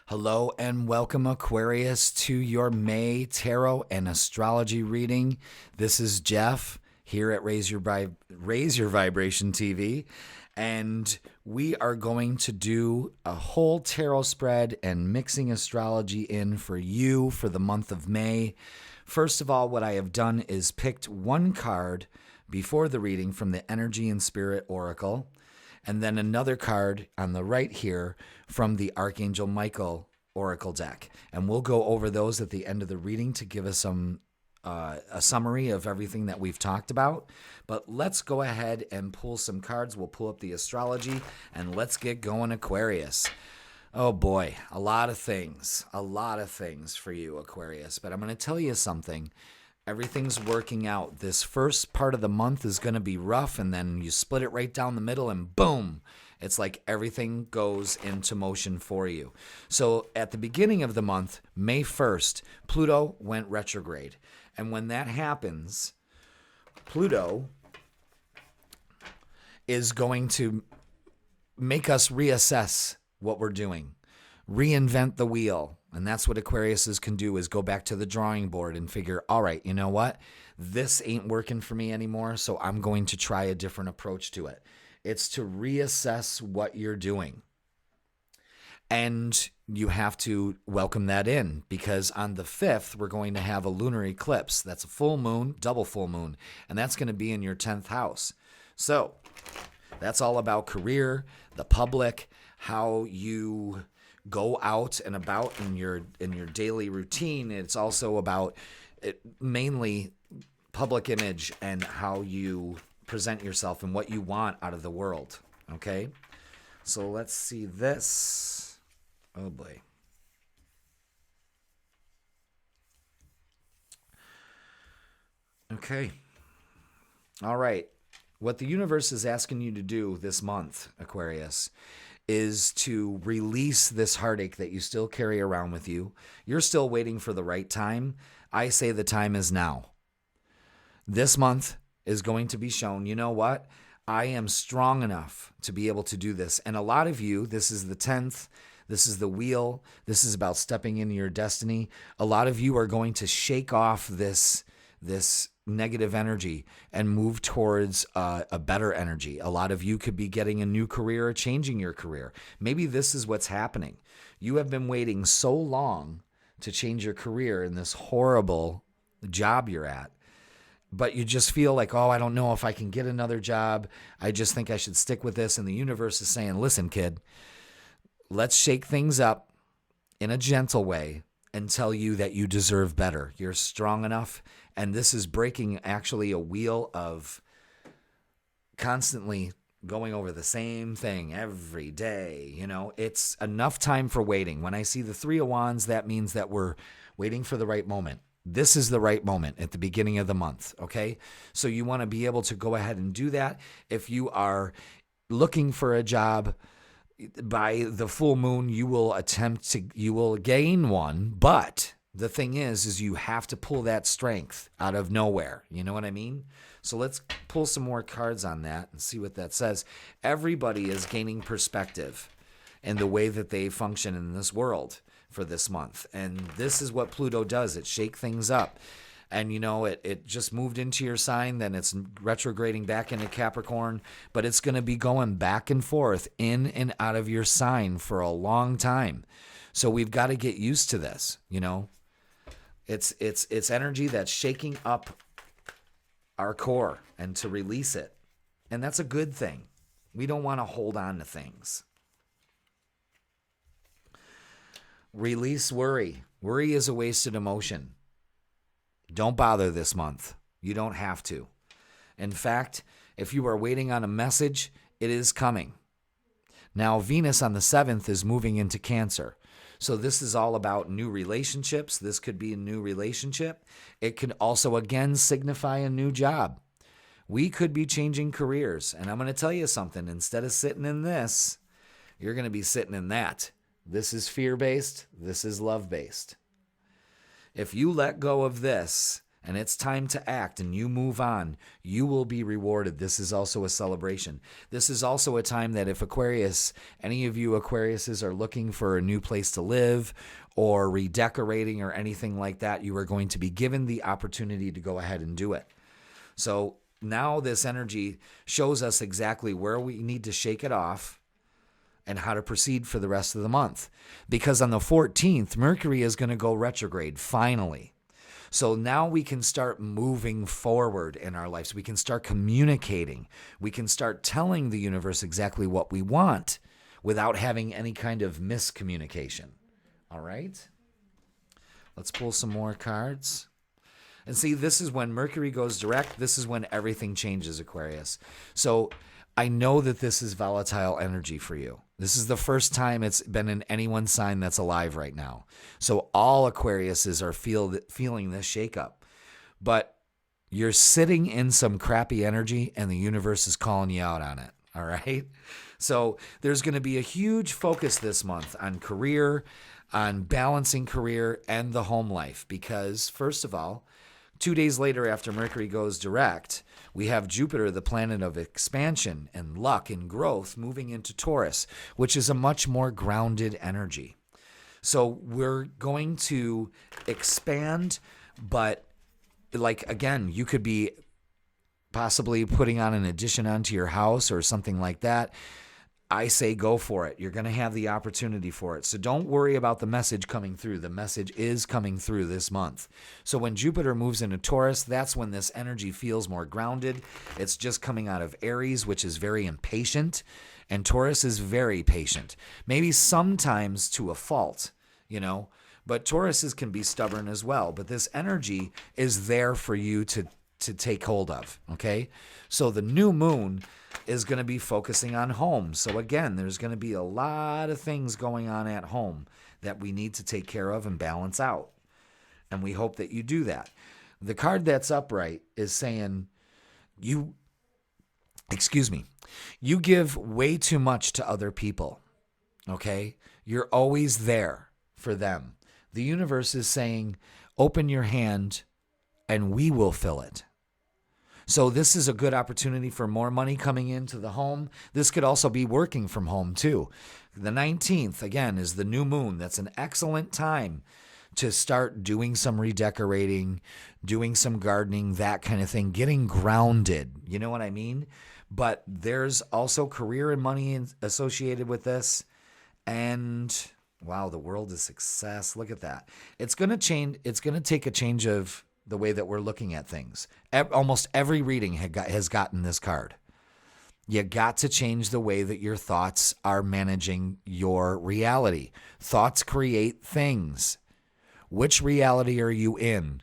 Hello and welcome, Aquarius, to your May Tarot and Astrology reading. This is Jeff here at Raise Your Vibration TV, and we are going to do a whole tarot spread and mixing astrology in for you for the month of May. First of all, what I have done is picked one card before the reading from the Energy and Spirit Oracle, and then another card on the right here from the Archangel Michael Oracle deck. And we'll go over those at the end of the reading to give us some a summary of everything that we've talked about. But let's go ahead and pull some cards. We'll pull up the astrology and let's get going, Aquarius. Oh boy, a lot of things for you, Aquarius. But I'm going to tell you something. Everything's working out. This first part of the month is going to be rough, and then you split it right down the middle, and boom, it's like everything goes into motion for you. So at the beginning of the month, May 1st, Pluto went retrograde. And when that happens, Pluto is going to make us reassess what we're doing, reinvent the wheel. And that's what Aquariuses can do, is go back to the drawing board and figure, all right, you know what? This ain't working for me anymore, so I'm going to try a different approach to it. It's to reassess what you're doing. And you have to welcome that in, because on the 5th, we're going to have a lunar eclipse. That's a full moon, double full moon, and that's going to be in your 10th house. So that's all about career, the public, how you go out and about in your daily routine. It's also about mainly public image and how you present yourself and what you want out of the world. Okay? So let's see this. Oh boy. Okay. All right. What the universe is asking you to do this month, Aquarius, is to release this heartache that you still carry around with you. You're still waiting for the right time. I say the time is now. This month is going to be shown, you know what? I am strong enough to be able to do this. And a lot of you, this is the 10th, this is the wheel, this is about stepping into your destiny. A lot of you are going to shake off this negative energy and move towards a better energy. A lot of you could be getting a new career or changing your career. Maybe this is what's happening. You have been waiting so long to change your career in this horrible job you're at, but you just feel like, oh, I don't know if I can get another job. I just think I should stick with this. And the universe is saying, listen, kid, let's shake things up in a gentle way and tell you that you deserve better. You're strong enough. And this is breaking actually a wheel of constantly going over the same thing every day. You know, it's enough time for waiting. When I see the 3 of Wands, that means that we're waiting for the right moment. This is the right moment at the beginning of the month, okay? So you want to be able to go ahead and do that. If you are looking for a job, by the full moon, you will gain one, but the thing is you have to pull that strength out of nowhere. You know what I mean? So let's pull some more cards on that and see what that says. Everybody is gaining perspective in the way that they function in this world for this month. And this is what Pluto does. It shakes things up. And, you know, it just moved into your sign, then it's retrograding back into Capricorn, but it's going to be going back and forth in and out of your sign for a long time. So we've got to get used to this, you know. It's energy that's shaking up our core and to release it. And that's a good thing. We don't want to hold on to things. Release worry. Worry is a wasted emotion. Don't bother this month. You don't have to. In fact, if you are waiting on a message, it is coming. Now, Venus on the 7th is moving into Cancer. So this is all about new relationships. This could be a new relationship. It could also, again, signify a new job. We could be changing careers. And I'm going to tell you something. Instead of sitting in this, you're going to be sitting in that. This is fear-based. This is love-based. If you let go of this and it's time to act and you move on, you will be rewarded. This is also a celebration. This is also a time that if any of you Aquariuses are looking for a new place to live or redecorating or anything like that, you are going to be given the opportunity to go ahead and do it. So now this energy shows us exactly where we need to shake it off and how to proceed for the rest of the month. Because on the 14th, Mercury is going to go retrograde, finally. So now we can start moving forward in our lives. We can start communicating. We can start telling the universe exactly what we want without having any kind of miscommunication. All right? Let's pull some more cards. And see, this is when Mercury goes direct. This is when everything changes, Aquarius. So I know that this is volatile energy for you. This is the first time it's been in anyone's sign that's alive right now. So all Aquariuses are feeling this shakeup. But you're sitting in some crappy energy and the universe is calling you out on it. All right? So there's going to be a huge focus this month on career, on balancing career and the home life. Because first of all, 2 days later after Mercury goes direct, we have Jupiter, the planet of expansion and luck and growth, moving into Taurus, which is a much more grounded energy. So we're going to expand, but again, you could be possibly putting on an addition onto your house or something like that. I say go for it. You're going to have the opportunity for it. So don't worry about the message coming through. The message is coming through this month. So when Jupiter moves into Taurus, that's when this energy feels more grounded. It's just coming out of Aries, which is very impatient, and Taurus is very patient. Maybe sometimes to a fault, but Tauruses can be stubborn as well. But this energy is there for you to take hold of, okay? So the new moon is going to be focusing on home. So again, there's going to be a lot of things going on at home that we need to take care of and balance out. And we hope that you do that. The card that's upright is saying you give way too much to other people, okay? You're always there for them. The universe is saying, open your hand and we will fill it. So this is a good opportunity for more money coming into the home. This could also be working from home too. The 19th, again, is the new moon. That's an excellent time to start doing some redecorating, doing some gardening, that kind of thing, getting grounded. You know what I mean? But there's also career and money associated with this. And wow, the world is success. Look at that. It's going to change. It's going to take a change of the way that we're looking at things. Almost every reading has gotten this card. You got to change the way that your thoughts are managing your reality. Thoughts create things. Which reality are you in?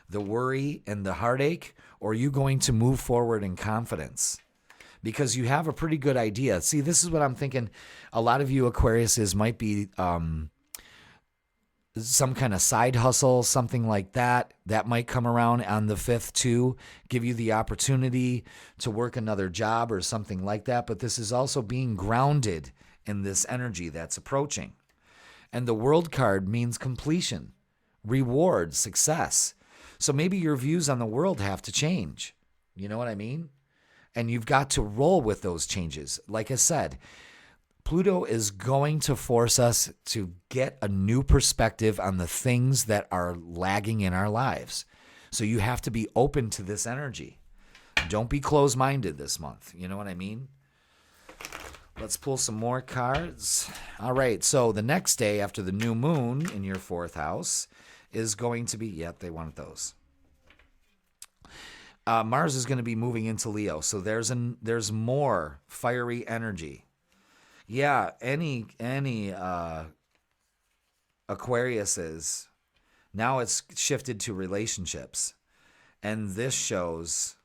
The worry and the heartache, or are you going to move forward in confidence? Because you have a pretty good idea. See, this is what I'm thinking. A lot of you Aquariuses might be some kind of side hustle, something like that. That might come around on the 5th too, give you the opportunity to work another job or something like that. But this is also being grounded in this energy that's approaching. And the World card means completion, reward, success. So maybe your views on the world have to change. You know what I mean? And you've got to roll with those changes. Like I said, Pluto is going to force us to get a new perspective on the things that are lagging in our lives. So you have to be open to this energy. Don't be closed-minded this month. You know what I mean? Let's pull some more cards. All right, so the next day after the new moon in your 4th house is going to be, yep, they wanted those. Mars is going to be moving into Leo, so there's more fiery energy. Yeah, any Aquariuses, now it's shifted to relationships. And this shows,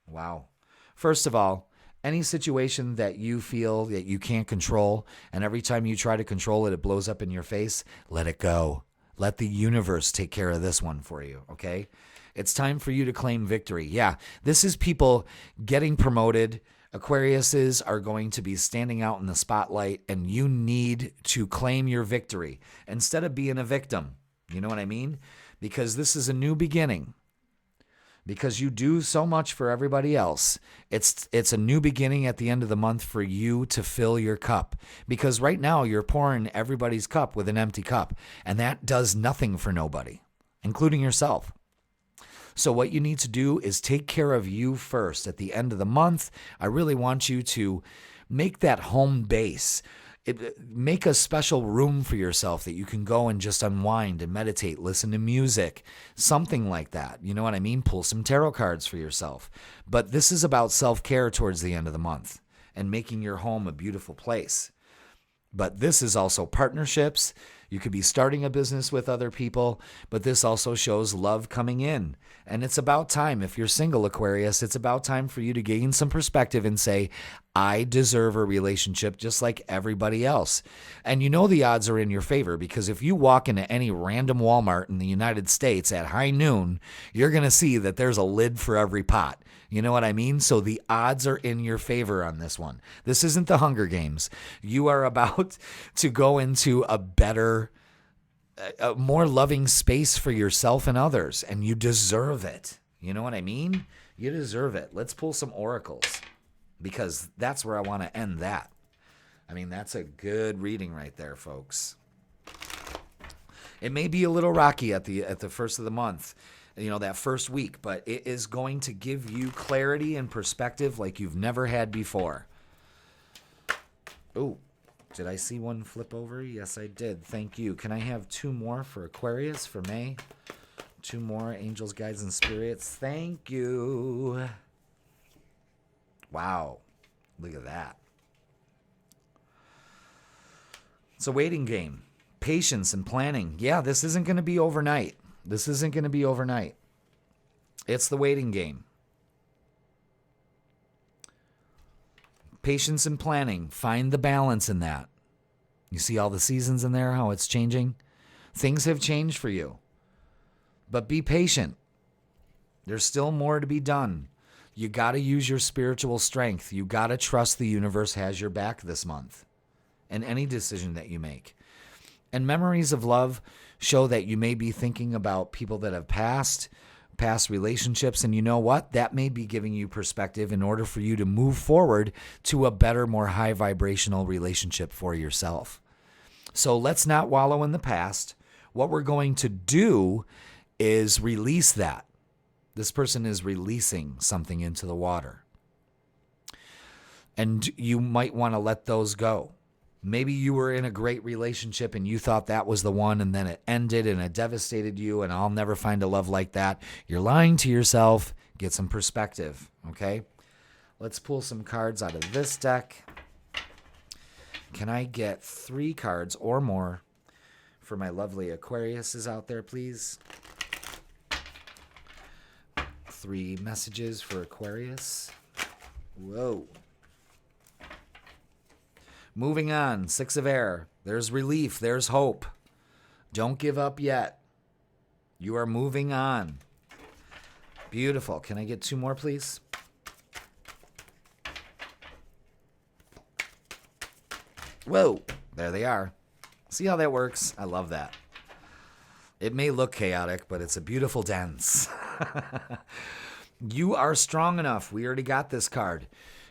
wow. First of all, any situation that you feel that you can't control, and every time you try to control it, it blows up in your face, let it go. Let the universe take care of this one for you, okay? It's time for you to claim victory. Yeah, this is people getting promoted. Aquariuses are going to be standing out in the spotlight, and you need to claim your victory instead of being a victim. You know what I mean? Because this is a new beginning. because you do so much for everybody else. It's a new beginning at the end of the month for you to fill your cup, because right now you're pouring everybody's cup with an empty cup, and that does nothing for nobody, including yourself. So what you need to do is take care of you first. At the end of the month, I really want you to make that home base. Make a special room for yourself that you can go and just unwind and meditate, listen to music, something like that. You know what I mean? Pull some tarot cards for yourself. But this is about self-care towards the end of the month and making your home a beautiful place. But this is also partnerships. You could be starting a business with other people, but this also shows love coming in. And it's about time. If you're single, Aquarius, it's about time for you to gain some perspective and say, I deserve a relationship just like everybody else. And you know the odds are in your favor, because if you walk into any random Walmart in the United States at high noon, you're going to see that there's a lid for every pot. You know what I mean? So the odds are in your favor on this one. This isn't the Hunger Games. You are about to go into a better, a more loving space for yourself and others, and you deserve it. You know what I mean? You deserve it. Let's pull some oracles, because that's where I want to end that. I mean, that's a good reading right there, folks. It may be a little rocky at the first of the month, you know, that first week, but it is going to give you clarity and perspective like you've never had before. Oh, did I see one flip over? Yes, I did. Thank you. Can I have 2 more for Aquarius for May? 2 more, angels, guides, and spirits. Thank you. Wow. Look at that. It's a waiting game. Patience and planning. Yeah, this isn't going to be overnight. This isn't going to be overnight. It's the waiting game. Patience and planning. Find the balance in that. You see all the seasons in there, how it's changing? Things have changed for you. But be patient. There's still more to be done. You got to use your spiritual strength. You got to trust the universe has your back this month in any decision that you make. And memories of love show that you may be thinking about people that have past relationships, and you know what? That may be giving you perspective in order for you to move forward to a better, more high vibrational relationship for yourself. So let's not wallow in the past. What we're going to do is release that. This person is releasing something into the water. And you might want to let those go. Maybe you were in a great relationship and you thought that was the one, and then it ended and it devastated you, and I'll never find a love like that. You're lying to yourself. Get some perspective, okay? Let's pull some cards out of this deck. Can I get 3 cards or more for my lovely Aquariuses out there, please? 3 messages for Aquarius. Whoa. Moving on, 6 of air. There's relief. There's hope. Don't give up yet. You are moving on. Beautiful. Can I get 2 more, please? Whoa. There they are. See how that works? I love that. It may look chaotic, but it's a beautiful dance. You are strong enough. We already got this card.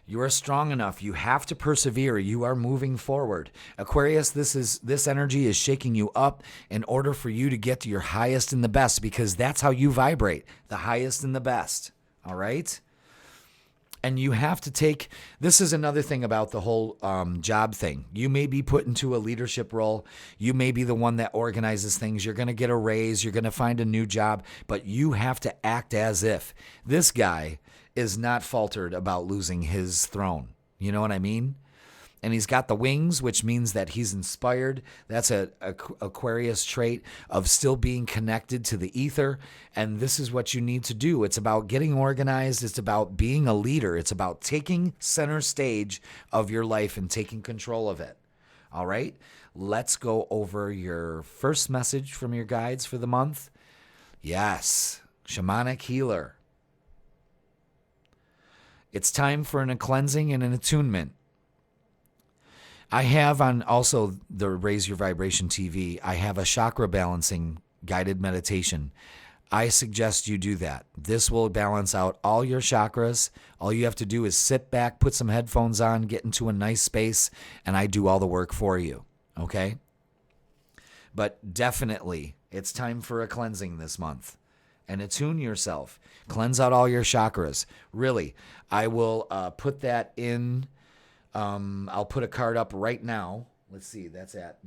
You are strong enough. You have to persevere. You are moving forward. Aquarius, this energy is shaking you up in order for you to get to your highest and the best, because that's how you vibrate, the highest and the best. All right? And you have to take, this is another thing about the whole job thing. You may be put into a leadership role. You may be the one that organizes things. You're going to get a raise. You're going to find a new job. But you have to act as if this guy is not faltered about losing his throne. You know what I mean? And he's got the wings, which means that he's inspired. That's a Aquarius trait of still being connected to the ether. And this is what you need to do. It's about getting organized. It's about being a leader. It's about taking center stage of your life and taking control of it. All right? Let's go over your first message from your guides for the month. Yes, shamanic healer. It's time for a cleansing and an attunement. I have on also the Raise Your Vibration TV, I have a chakra balancing guided meditation. I suggest you do that. This will balance out all your chakras. All you have to do is sit back, put some headphones on, get into a nice space, and I do all the work for you. Okay? But definitely, it's time for a cleansing this month. And attune yourself. Cleanse out all your chakras. Really, I will put that in. I'll put a card up right now. Let's see. That's at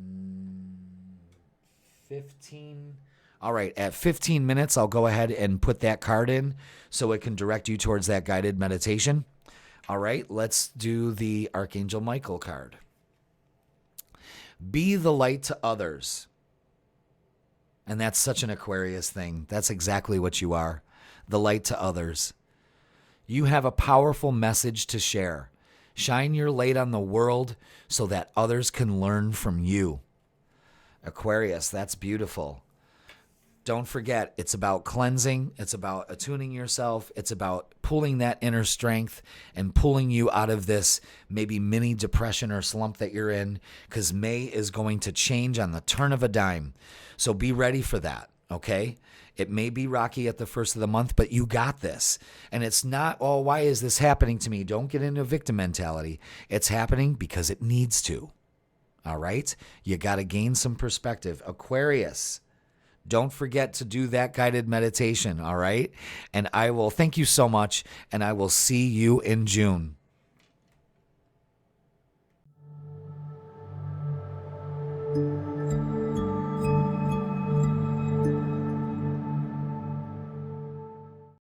15. All right. At 15 minutes, I'll go ahead and put that card in so it can direct you towards that guided meditation. All right. Let's do the Archangel Michael card. Be the light to others. And that's such an Aquarius thing. That's exactly what you are, the light to others. You have a powerful message to share. Shine your light on the world so that others can learn from you. Aquarius, that's beautiful. Don't forget, it's about cleansing. It's about attuning yourself. It's about pulling that inner strength and pulling you out of this maybe mini depression or slump that you're in, because May is going to change on the turn of a dime. So be ready for that, okay? It may be rocky at the first of the month, but you got this. And it's not, oh, why is this happening to me? Don't get into victim mentality. It's happening because it needs to, all right? You got to gain some perspective. Aquarius, don't forget to do that guided meditation, all right? And I will thank you so much, and I will see you in June.